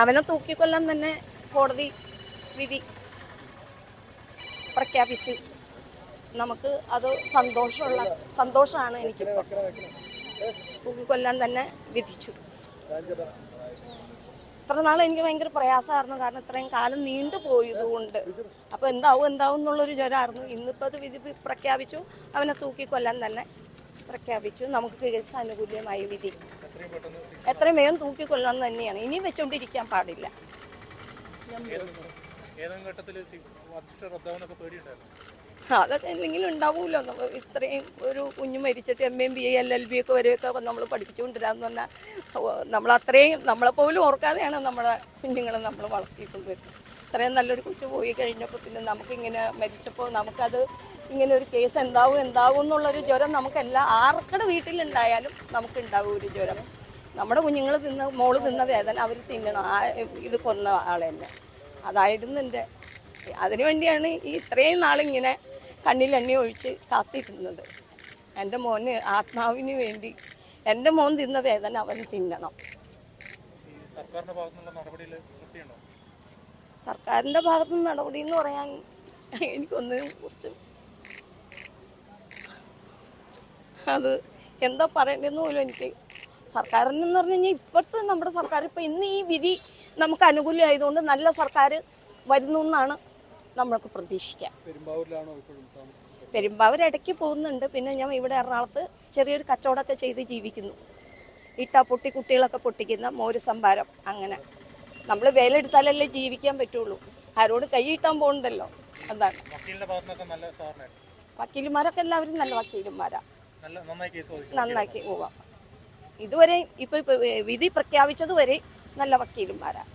അവനെ തൂക്കിക്കൊല്ലാൻ തന്നെ കോടതി വിധി പ്രഖ്യാപിച്ചു. നമുക്ക് അത് സന്തോഷമാണ്. എനിക്കിപ്പോൾ തൂക്കിക്കൊല്ലാൻ തന്നെ വിധിച്ചു. ഇത്ര നാൾ എനിക്ക് ഭയങ്കര പ്രയാസമായിരുന്നു, കാരണം ഇത്രയും കാലം നീണ്ടു പോയതുകൊണ്ട്. അപ്പോൾ എന്താവും എന്നുള്ളൊരു ജ്വരമായിരുന്നു. ഇന്നിപ്പോൾ അത് വിധി പ്രഖ്യാപിച്ചു, അവനെ തൂക്കിക്കൊല്ലാൻ തന്നെ പ്രഖ്യാപിച്ചു. നമുക്ക് കേസ് അനുകൂല്യമായി വിധി. എത്രയും വേഗം തൂക്കിക്കൊല്ലാൻ തന്നെയാണ്, ഇനിയും വെച്ചുകൊണ്ടിരിക്കാൻ പാടില്ല. അതൊക്കെ എന്തെങ്കിലും ഉണ്ടാവുമല്ലോ. ഇത്രയും ഒരു കുഞ്ഞ് മരിച്ചിട്ട് MA BA LLB ഒക്കെ വരെയൊക്കെ നമ്മൾ പഠിപ്പിച്ചുകൊണ്ടിരാന്ന് പറഞ്ഞാൽ നമ്മളത്രയും നമ്മളെപ്പോലും ഓർക്കാതെയാണ് നമ്മുടെ കുഞ്ഞുങ്ങളെ നമ്മൾ വളർത്തിയിട്ടുണ്ട്. ഇത്രയും നല്ലൊരു കൊച്ചു പോയി കഴിഞ്ഞപ്പോൾ പിന്നെ നമുക്കിങ്ങനെ മരിച്ചപ്പോൾ നമുക്കത് ഇങ്ങനെ ഒരു കേസ് എന്താവും എന്നുള്ളൊരു ജ്വരം നമുക്കെല്ലാം ആർക്കടെ വീട്ടിലുണ്ടായാലും നമുക്കുണ്ടാവും ഒരു ജ്വരം. നമ്മുടെ കുഞ്ഞുങ്ങൾ മോള് തിന്ന വേദന അവർ തിന്നണം. ഇത് കൊന്ന ആളെ തന്നെ അതായിരുന്നു എൻ്റെ. അതിനുവേണ്ടിയാണ് ഈ ഇത്രയും നാളിങ്ങനെ കണ്ണിലെണ്ണ ഒഴിച്ച് കാത്തിരുന്നത്. എൻ്റെ മോന് ആത്മാവിന് വേണ്ടി എൻ്റെ മോൻ തിന്ന വേദന അവൻ തിന്നണം. സർക്കാരിൻ്റെ ഭാഗത്തുനിന്ന് നടപടി എന്ന് പറയാൻ എനിക്കൊന്നിനെ കുറിച്ച് അത് എന്താ പറയേണ്ടതെന്ന് പോലും എനിക്ക്. സർക്കാരിനെന്ന് പറഞ്ഞു കഴിഞ്ഞാൽ ഇപ്പോഴത്തെ നമ്മുടെ സർക്കാർ ഇപ്പോൾ ഇന്ന് ഈ വിധി നമുക്ക് അനുകൂലമായതുകൊണ്ട് നല്ല സർക്കാർ വരുന്നു എന്നാണ് നമ്മൾക്ക് പ്രതീക്ഷിക്കാം. പെരുമ്പാവൂർ ഇടയ്ക്ക് പോകുന്നുണ്ട്. പിന്നെ ഞാൻ ഇവിടെ എറണാകുളത്ത് ചെറിയൊരു കച്ചവടമൊക്കെ ചെയ്ത് ജീവിക്കുന്നു. പൊട്ടി കുട്ടികളൊക്കെ പൊട്ടിക്കുന്ന മോര് സംഭാരം, അങ്ങനെ നമ്മൾ വേലെടുത്താലല്ലേ ജീവിക്കാൻ പറ്റുള്ളൂ. ആരോട് കൈയിട്ടാൻ പോകുന്നുണ്ടല്ലോ. അതാണ്. വക്കീലുമാരൊക്കെ എല്ലാവരും നല്ല വക്കീലുമാരാണ്, നന്നാക്കി പോവാം. ഇതുവരെ ഇപ്പോൾ വിധി പ്രഖ്യാപിച്ചതുവരെ നല്ല വക്കീലുമാരാണ്.